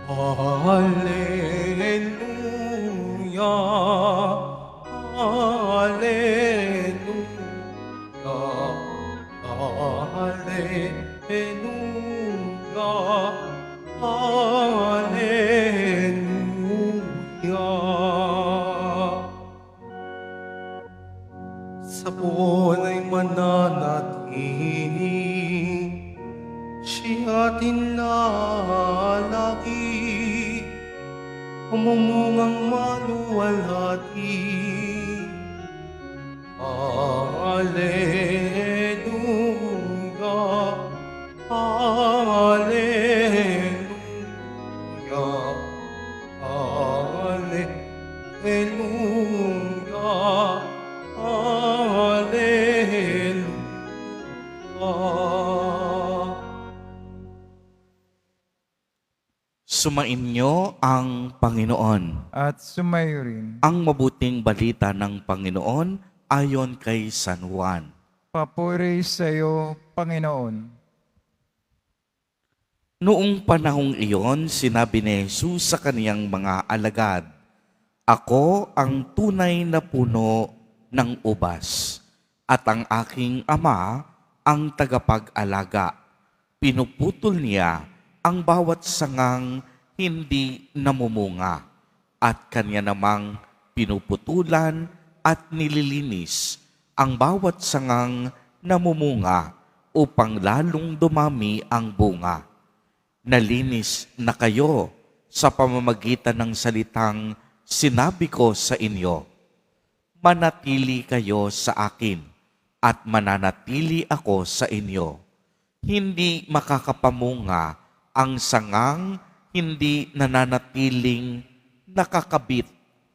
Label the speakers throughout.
Speaker 1: Alleluia, alleluia, alleluia, alleluia. Sa buwan ay mananatili, siya tinlalagi, umumungang maluwalhati. Alleluia, alleluia, alleluia, alleluia.
Speaker 2: Sumainyo ang Panginoon.
Speaker 3: At sumayo rin.
Speaker 2: Ang mabuting balita ng Panginoon ayon kay San Juan.
Speaker 3: Papuri sa iyo, Panginoon.
Speaker 2: Noong panahong iyon, sinabi ni Jesus sa kaniyang mga alagad, "Ako ang tunay na puno ng ubas, at ang aking Ama ang tagapag-alaga. Pinuputol niya ang bawat sangang hindi namumunga, at kanya namang pinuputulan at nililinis ang bawat sangang namumunga upang lalong dumami ang bunga. Nalinis na kayo sa pamamagitan ng salitang sinabi ko sa inyo. Manatili kayo sa akin at mananatili ako sa inyo. Hindi makakapamunga ang sangang hindi nananatiling nakakabit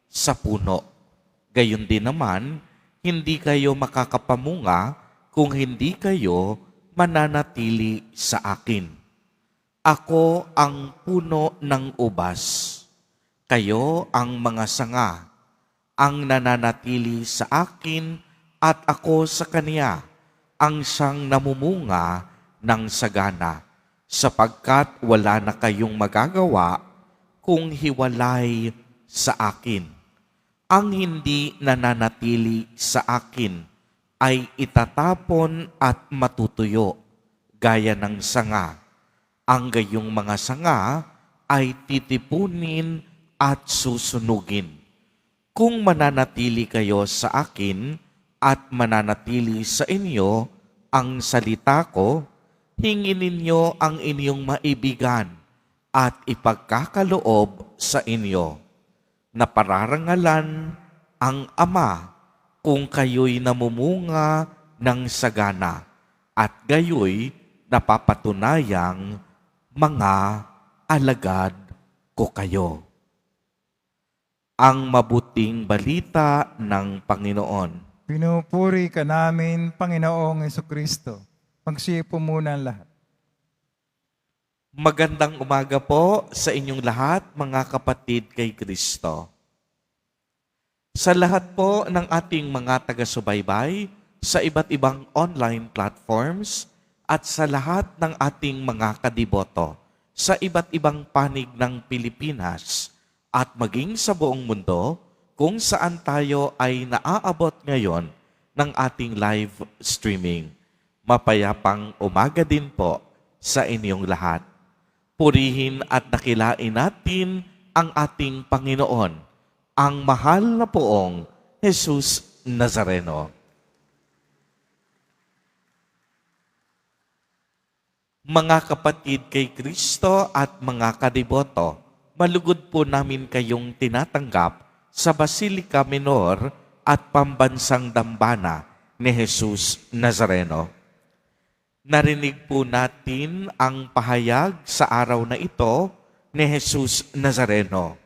Speaker 2: sa puno. Gayon din naman, hindi kayo makakapamunga kung hindi kayo mananatili sa akin. Ako ang puno ng ubas, kayo ang mga sanga, ang nananatili sa akin at ako sa kaniya, ang siyang namumunga ng sagana, sapagkat wala na kayong magagawa kung hiwalay sa akin. Ang hindi nananatili sa akin ay itatapon at matutuyo, gaya ng sanga. Ang gayong mga sanga ay titipunin at susunugin. Kung mananatili kayo sa akin at mananatili sa inyo ang salita ko, hingin ninyo ang inyong maibigan at ipagkakaloob sa inyo. Napararangalan ang Ama kung kayo'y namumunga ng sagana at gayo'y napapatunayang mga alagad ko kayo. Ang mabuting balita ng Panginoon.
Speaker 3: Pinupuri ka namin, Panginoong Jesucristo. Magsipo muna ang lahat.
Speaker 2: Magandang umaga po sa inyong lahat, mga kapatid kay Kristo. Sa lahat po ng ating mga taga-subaybay sa iba't ibang online platforms at sa lahat ng ating mga kadiboto sa iba't ibang panig ng Pilipinas at maging sa buong mundo kung saan tayo ay naaabot ngayon ng ating live streaming. Mapayapang umaga din po sa inyong lahat. Purihin at dakilain natin ang ating Panginoon, ang mahal na poong Jesus Nazareno. Mga kapatid kay Kristo at mga kadiboto, malugod po namin kayong tinatanggap sa Basilica Minor at Pambansang Dambana ni Jesus Nazareno. Narinig po natin ang pahayag sa araw na ito ni Jesus Nazareno.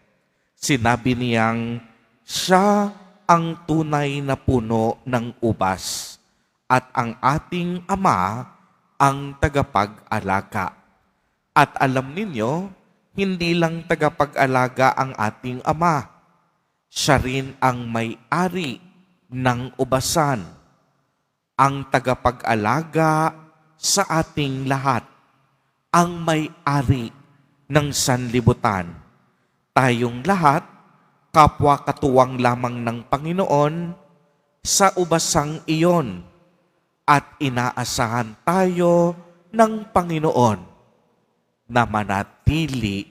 Speaker 2: Sinabi niyang, siya ang tunay na puno ng ubas at ang ating Ama ang tagapag-alaga. At alam ninyo, hindi lang tagapag-alaga ang ating Ama. Siya rin ang may-ari ng ubasan, ang tagapag-alaga sa ating lahat, ang may-ari ng sanlibutan. Tayong lahat, kapwa katuwang lamang ng Panginoon sa ubasang iyon at inaasahan tayo ng Panginoon na manatili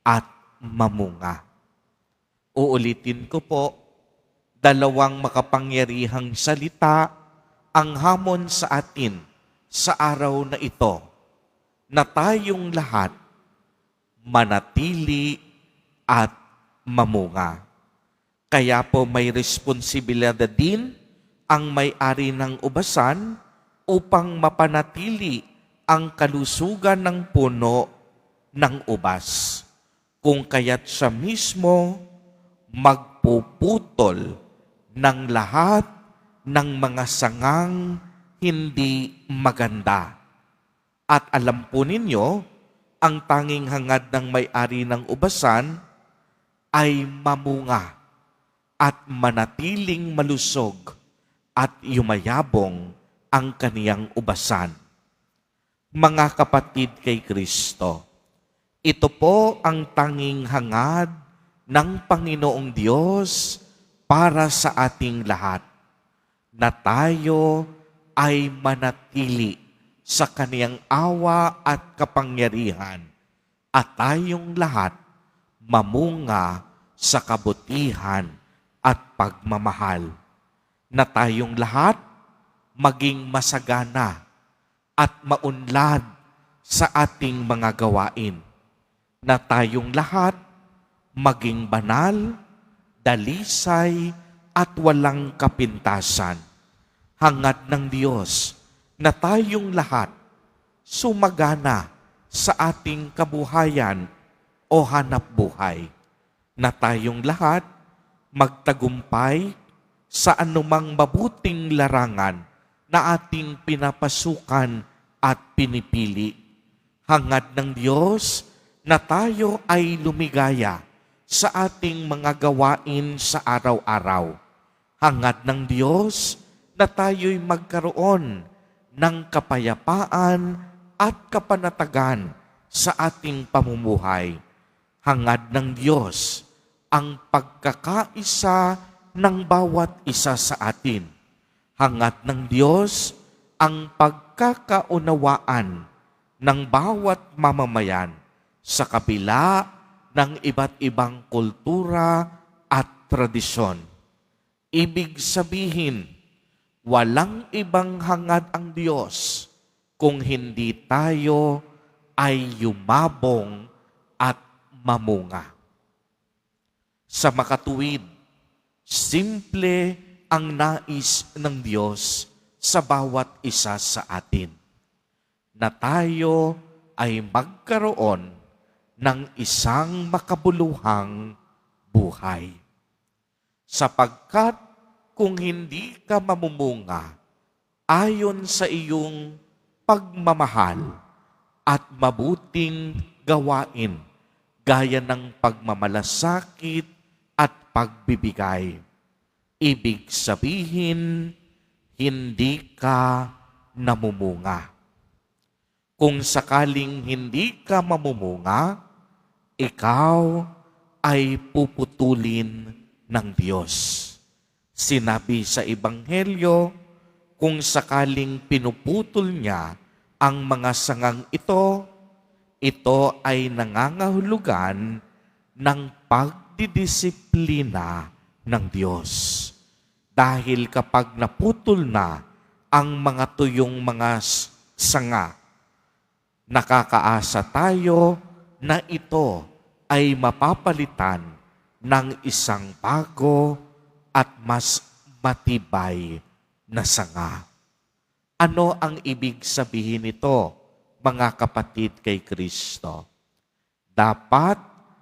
Speaker 2: at mamunga. Uulitin ko po, dalawang makapangyarihang salita ang hamon sa atin sa araw na ito, na tayong lahat manatili at mamunga. Kaya po may responsibilidad din ang may-ari ng ubasan upang mapanatili ang kalusugan ng puno ng ubas. Kung kaya't siya mismo magpuputol ng lahat ng mga sangang hindi maganda. At alam po ninyo, ang tanging hangad ng may-ari ng ubasan ay mamunga at manatiling malusog at yumayabong ang kaniyang ubasan. Mga kapatid kay Kristo, ito po ang tanging hangad ng Panginoong Diyos para sa ating lahat, na tayo ay manatili sa kaniyang awa at kapangyarihan, at tayong lahat mamunga sa kabutihan at pagmamahal, na tayong lahat maging masagana at maunlad sa ating mga gawain, na tayong lahat maging banal, dalisay at walang kapintasan. Hangad ng Diyos na tayong lahat sumagana sa ating kabuhayan o hanap buhay, na tayong lahat magtagumpay sa anumang mabuting larangan na ating pinapasukan at pinipili. Hangad ng Diyos na tayo ay lumigaya sa ating mga gawain sa araw-araw. Hangad ng Diyos na tayo'y magkaroon ng kapayapaan at kapanatagan sa ating pamumuhay. Hangad ng Diyos ang pagkakaisa ng bawat isa sa atin. Hangad ng Diyos ang pagkakaunawaan ng bawat mamamayan sa kabila ng iba't ibang kultura at tradisyon. Ibig sabihin, walang ibang hangad ang Diyos kung hindi tayo ay yumabong at mamunga. Sa makatuwid, simple ang nais ng Diyos sa bawat isa sa atin, na tayo ay magkaroon ng isang makabuluhang buhay. Sapagkat kung hindi ka mamumunga ayon sa iyong pagmamahal at mabuting gawain, gaya ng pagmamalasakit at pagbibigay, ibig sabihin, hindi ka namumunga. Kung sakaling hindi ka mamumunga, ikaw ay puputulin ng Diyos. Sinabi sa Ebanghelyo, kung sakaling pinuputol niya ang mga sangang ito ay nangangahulugan ng pagdidisiplina ng Diyos. Dahil kapag naputol na ang mga tuyong mga sanga, nakakaasa tayo na ito ay mapapalitan ng isang bago at mas matibay na sanga. Ano ang ibig sabihin nito, mga kapatid kay Kristo? Dapat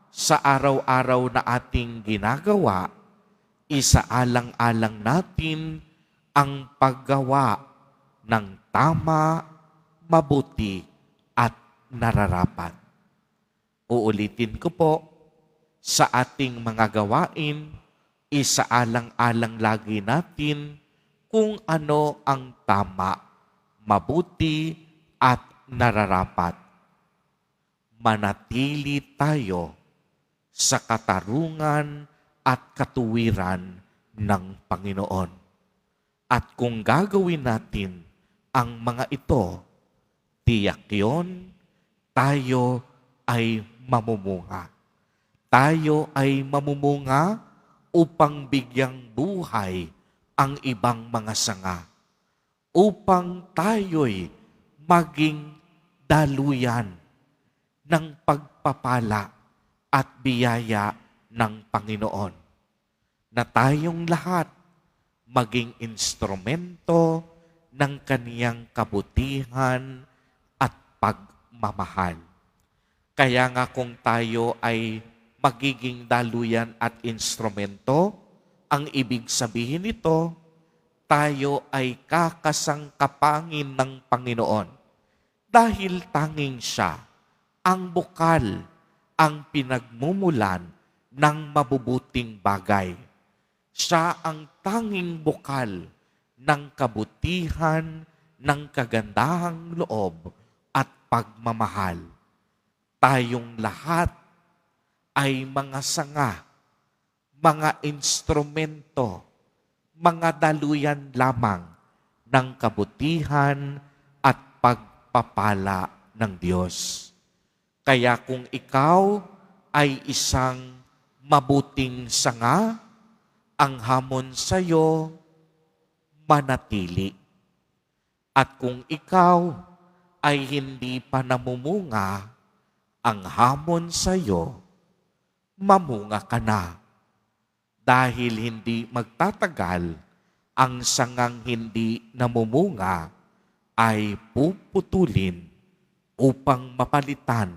Speaker 2: sa araw-araw na ating ginagawa, isaalang-alang natin ang paggawa ng tama, mabuti at nararapat. Uulitin ko po, sa ating mga gawain, isaalang-alang lagi natin kung ano ang tama, mabuti at nararapat. manatili tayo sa katarungan at katuwiran ng Panginoon. At kung gagawin natin ang mga ito, tiyak yun, tayo ay mamumunga. Tayo ay mamumunga upang bigyang buhay ang ibang mga sanga. Upang tayo'y maging daluyan ng pagpapala at biyaya ng Panginoon. Na tayong lahat maging instrumento ng kaniyang kabutihan at pagmamahal. Kaya nga kung tayo ay magiging daluyan at instrumento, ang ibig sabihin nito, tayo ay kakasangkapangin ng Panginoon. Dahil tanging siya ang bukal, ang pinagmumulan ng mabubuting bagay. Siya ang tanging bukal ng kabutihan, ng kagandahang loob at pagmamahal. Tayong lahat ay mga sanga, mga instrumento, mga daluyan lamang ng kabutihan at pagpapala ng Diyos. Kaya kung ikaw ay isang mabuting sanga, ang hamon sa iyo, manatili. At kung ikaw ay hindi pa namumunga, ang hamon sa iyo, mamunga ka na. Dahil hindi magtatagal, ang sangang hindi namumunga ay puputulin upang mapalitan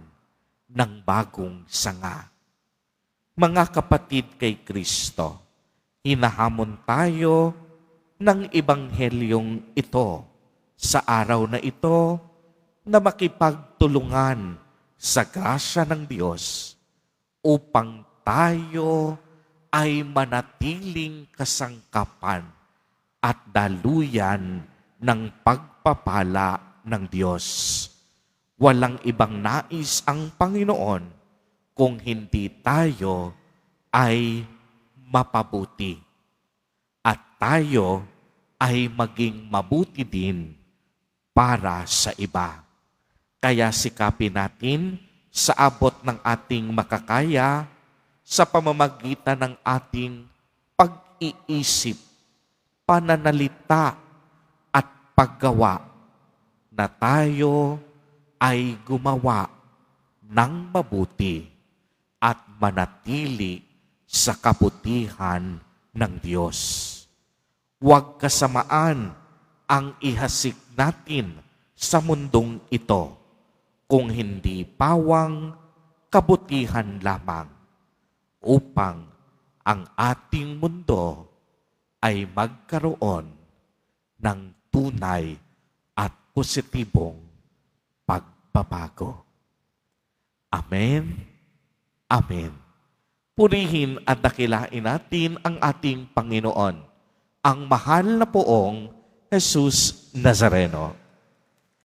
Speaker 2: ng bagong sanga. Mga kapatid kay Kristo, hinahamon tayo ng Ebanghelyong ito sa araw na ito na makipagtulungan sa grasya ng Diyos upang tayo ay manatiling kasangkapan at daluyan ng pagpapala ng Diyos. Walang ibang nais ang Panginoon kung hindi tayo ay mapabuti at tayo ay maging mabuti din para sa iba. Kaya sikapin natin sa abot ng ating makakaya sa pamamagitan ng ating pag-iisip, pananalita at paggawa na tayo ay gumawa ng mabuti at manatili sa kabutihan ng Diyos. Huwag kasamaan ang ihasik natin sa mundong ito kung hindi pawang kabutihan lamang upang ang ating mundo ay magkaroon ng tunay at positibong pagbabago. Amen. Amen. Purihin at dakilain natin ang ating Panginoon, ang mahal na poong Jesus Nazareno.